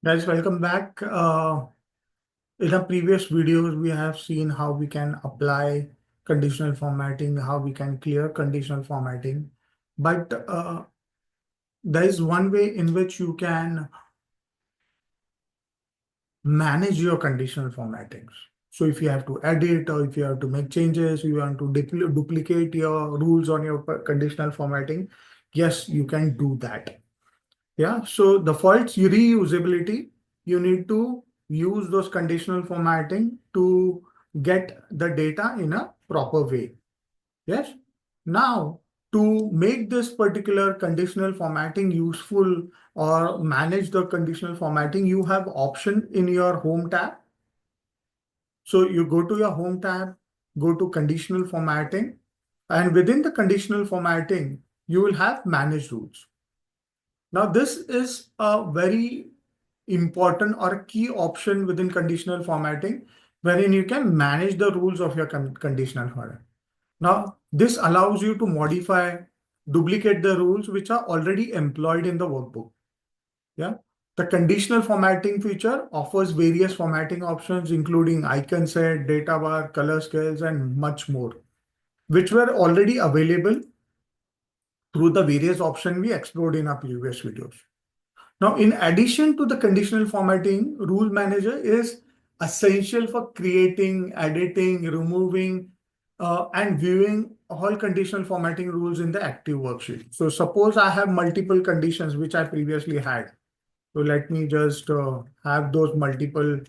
Guys, welcome back. In the previous videos, we have seen how we can apply conditional formatting, how we can clear conditional formatting. But there is one way in which you can manage your conditional formattings. So if you have to edit or if you have to make changes, you want to duplicate your rules on your conditional formatting, yes, you can do that. Yeah, so the faults reusability, you need to use those conditional formatting to get the data in a proper way. Yes. Now, to make this particular conditional formatting useful or manage the conditional formatting, you have option in your home tab. So you go to your home tab, go to conditional formatting, and within the conditional formatting, you will have manage rules. Now, this is a very important or a key option within conditional formatting, wherein you can manage the rules of your conditional format. Now, this allows you to modify, duplicate the rules which are already employed in the workbook. Yeah. The conditional formatting feature offers various formatting options, including icon set, data bar, color scales, and much more, which were already available through the various options we explored in our previous videos. Now, in addition to the conditional formatting, Rule Manager is essential for creating, editing, removing, and viewing all conditional formatting rules in the active worksheet. So suppose I have multiple conditions which I previously had. So let me just have those multiple.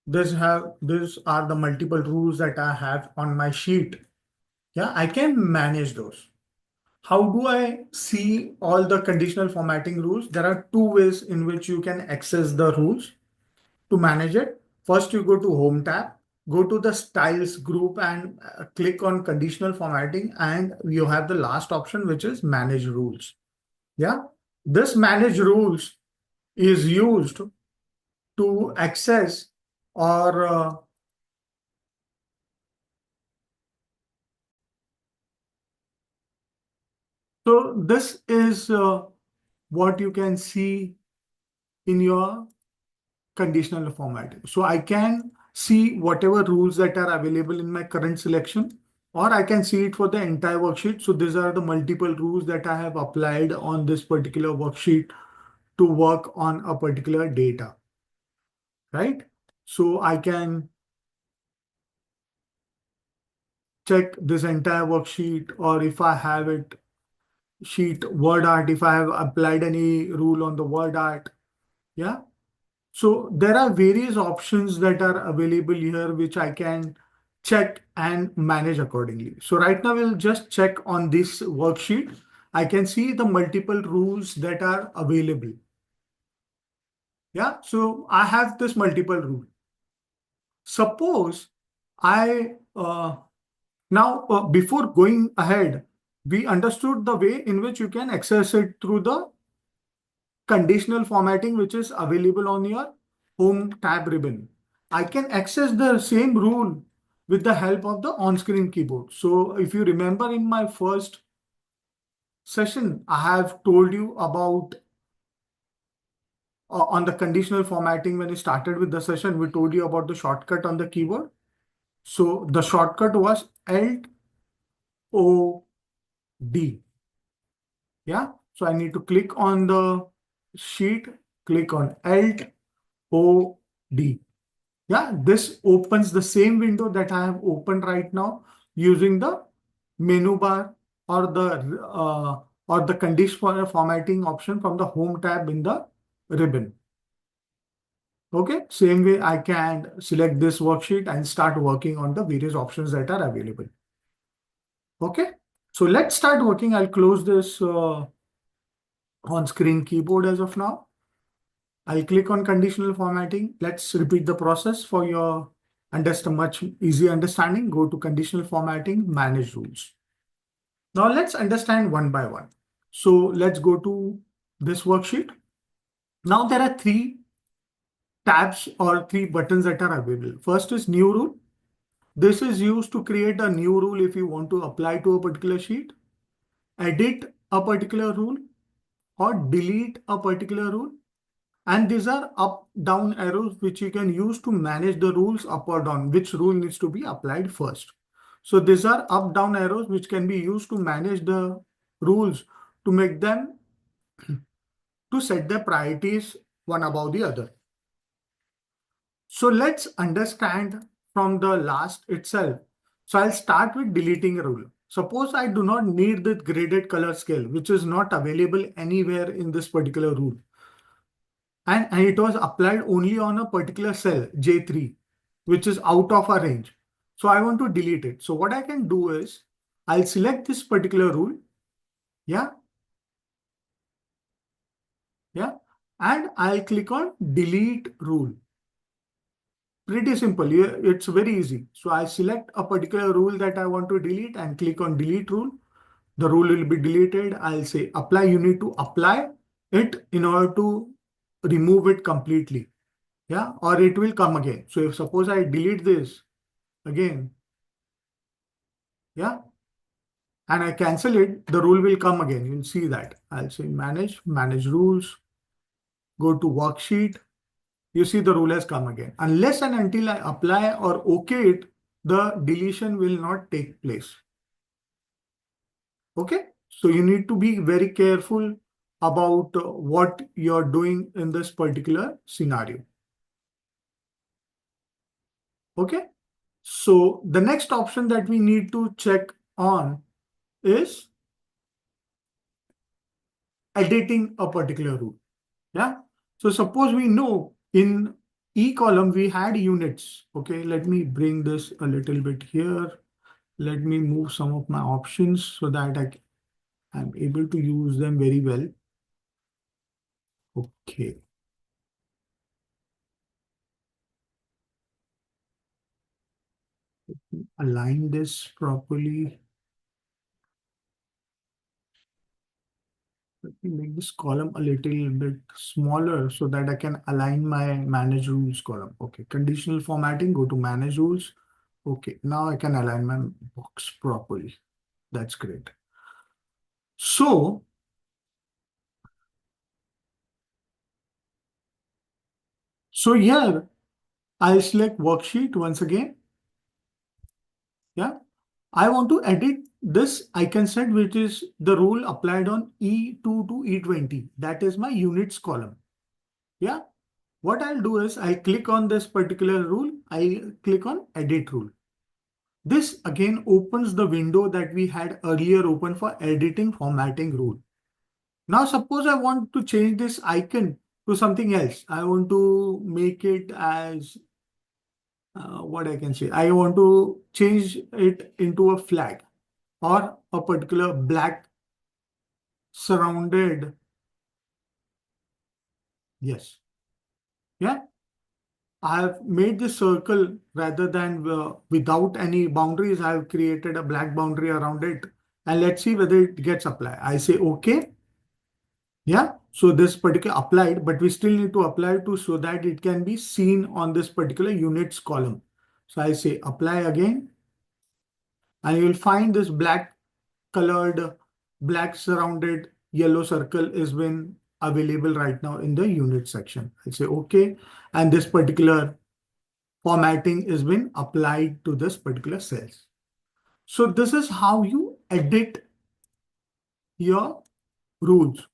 These are the multiple rules that I have on my sheet. Yeah, I can manage those. How do I see all the conditional formatting rules? There are two ways in which you can access the rules to manage it. First, you go to Home tab, go to the Styles group and click on Conditional Formatting, and you have the last option, which is Manage Rules. Yeah, this Manage Rules is used to access or so this is what you can see in your conditional formatting. So I can see whatever rules that are available in my current selection, or I can see it for the entire worksheet. So these are the multiple rules that I have applied on this particular worksheet to work on a particular data, right? So I can check this entire worksheet, or if I have it sheet word art, if I have applied any rule on the word art. Yeah. So there are various options that are available here, which I can check and manage accordingly. So right now we'll just check on this worksheet. I can see the multiple rules that are available. Yeah, so I have this multiple rule. Suppose I, before going ahead, we understood the way in which you can access it through the conditional formatting, which is available on your home tab ribbon. I can access the same rule with the help of the on-screen keyboard. So if you remember in my first session, I have told you about on the conditional formatting. When we started with the session, we told you about the shortcut on the keyboard. So the shortcut was Alt O D. Yeah. So I need to click on the sheet, click on Alt O D. Yeah, this opens the same window that I have opened right now using the menu bar or the conditional formatting option from the home tab in the ribbon. Okay, same way I can select this worksheet and start working on the various options that are available. Okay, so let's start working. I'll close this on-screen keyboard as of now. I'll click on conditional formatting. Let's repeat the process for your much easy understanding. Go to conditional formatting, manage rules. Now let's understand one by one. So let's go to this worksheet. Now there are three tabs or three buttons that are available. First is new rule. This is used to create a new rule if you want to apply to a particular sheet, edit a particular rule, or delete a particular rule. And these are up down arrows which you can use to manage the rules up or down, which rule needs to be applied first. So these are up down arrows which can be used to manage the rules, to make them, to set the priorities one above the other. So let's understand from the last itself. So I'll start with deleting a rule. Suppose I do not need the graded color scale, which is not available anywhere in this particular rule. And it was applied only on a particular cell, J3, which is out of our range. So I want to delete it. So what I can do is I'll select this particular rule. Yeah. Yeah. And I'll click on delete rule. Pretty simple. It's very easy. So I select a particular rule that I want to delete and click on delete rule. The rule will be deleted. I'll say apply. You need to apply it in order to remove it completely. Yeah, or it will come again. So if suppose I delete this again, yeah, and I cancel it, the rule will come again. You'll see that. I'll say manage rules, go to worksheet. You see the rule has come again. Unless and until I apply or OK it, the deletion will not take place. Okay. So you need to be very careful about what you're doing in this particular scenario. Okay. So the next option that we need to check on is editing a particular rule. Yeah. So suppose we know in E column we had units. Okay. Let me bring this a little bit here. Let me move some of my options so that I'm able to use them very well. Okay. Align this properly. Let me make this column a little bit smaller so that I can align my manage rules column. Okay, conditional formatting, go to manage rules. Okay, now I can align my box properly. That's great. So here I'll select worksheet once again. Yeah, I want to edit this icon set, which is the rule applied on E2 to E20. That is my units column. Yeah. What I'll do is I'll click on this particular rule. I'll click on edit rule. This again opens the window that we had earlier open for editing formatting rule. Now suppose I want to change this icon to something else. I want to make it as what I can say. I want to change it into a flag or a particular black surrounded. Yes. Yeah. I have made this circle rather than without any boundaries. I have created a black boundary around it. And let's see whether it gets applied. I say OK. Yeah. So this particular applied, but we still need to apply to so that it can be seen on this particular units column. So I say apply again. And you will find this black colored, black surrounded yellow circle is been available right now in the unit section. I'll say OK. And this particular formatting has been applied to this particular cells. So this is how you edit your rules.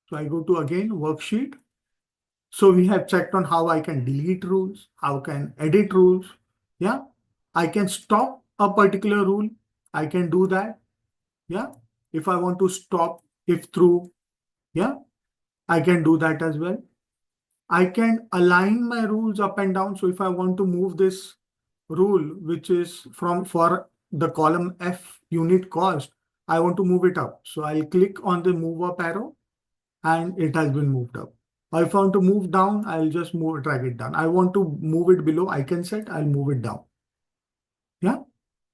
So I go to again worksheet. So we have checked on how I can delete rules, how can edit rules. Yeah, I can stop a particular rule. I can do that. Yeah, if I want to stop if through, yeah, I can do that as well. I can align my rules up and down. So if I want to move this rule, which is for the column F unit cost, I want to move it up. So I'll click on the move up arrow and it has been moved up. Or if I want to move down, I'll just drag it down. I want to move it below icon set, I'll move it down. Yeah.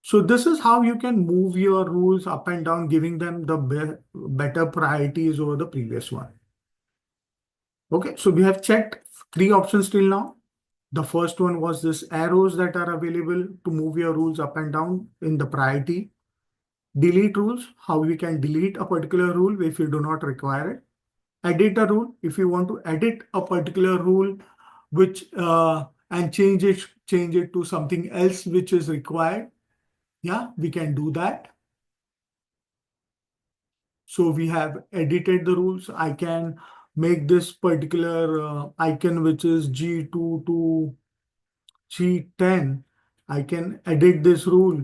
So this is how you can move your rules up and down, giving them the better priorities over the previous one. Okay, so we have checked 3 options till now. The first one was this arrows that are available to move your rules up and down in the priority. Delete rules, how we can delete a particular rule if you do not require it. edit a rule. If you want to edit a particular rule, which and change it to something else which is required, yeah, we can do that. So we have edited the rules. I can make this particular icon, which is G2 to G10. I can edit this rule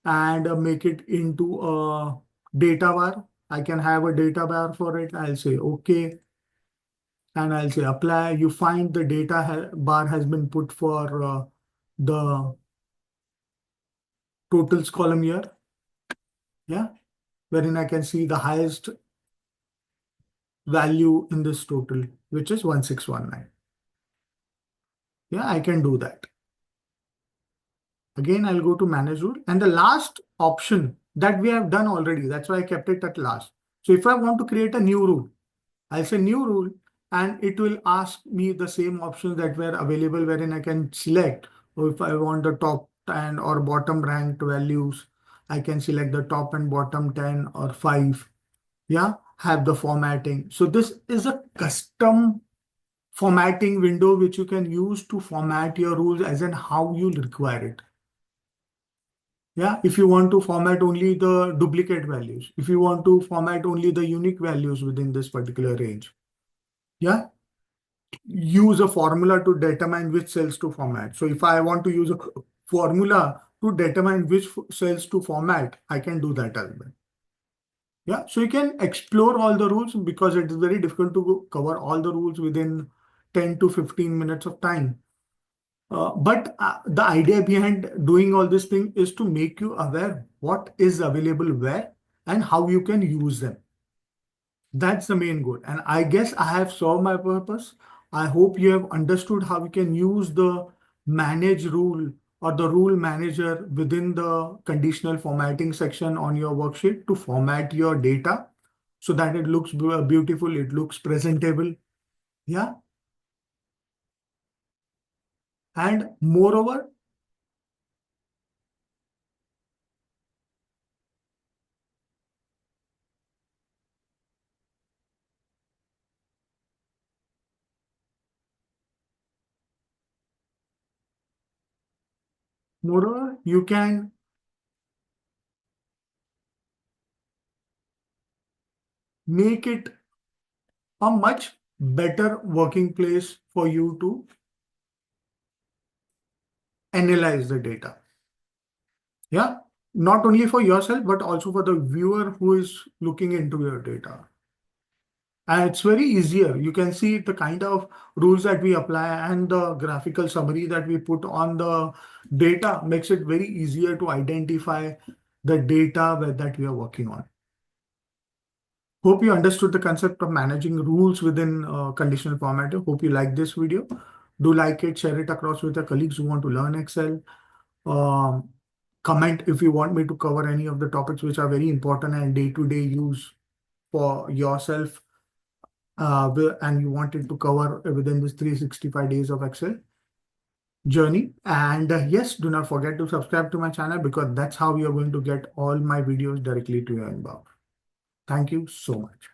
and make it into a data bar. I can have a data bar for it. I'll say OK. And I'll say apply. You find the data bar has been put for the totals column here. Yeah. Wherein I can see the highest value in this total, which is 1619. Yeah, I can do that. Again, I'll go to manage rule. And the last option that we have done already, that's why I kept it at last. So if I want to create a new rule, I'll say new rule, and it will ask me the same options that were available wherein I can select. Or if I want the top and or bottom ranked values, I can select the top and bottom 10 or 5. Yeah, have the formatting. So this is a custom formatting window which you can use to format your rules as in how you require it. Yeah, if you want to format only the duplicate values, if you want to format only the unique values within this particular range, yeah, use a formula to determine which cells to format. So if I want to use a formula to determine which cells to format, I can do that as well. Yeah, so you can explore all the rules because it is very difficult to cover all the rules within 10 to 15 minutes of time. But the idea behind doing all this thing is to make you aware what is available where and how you can use them. That's the main goal. And I guess I have solved my purpose. I hope you have understood how you can use the manage rule or the rule manager within the conditional formatting section on your worksheet to format your data so that it looks beautiful, it looks presentable. Yeah. And moreover, you can make it a much better working place for you to analyze the data. Yeah, not only for yourself, but also for the viewer who is looking into your data. And it's very easier. You can see the kind of rules that we apply and the graphical summary that we put on the data makes it very easier to identify the data that we are working on. Hope you understood the concept of managing rules within conditional formatting. Hope you like this video. Do like it, share it across with your colleagues who want to learn Excel. Um, Comment if you want me to cover any of the topics which are very important and day-to-day use for yourself and you wanted to cover within this 365 days of Excel journey. And yes, do not forget to subscribe to my channel because that's how you're going to get all my videos directly to your inbox. Thank you so much.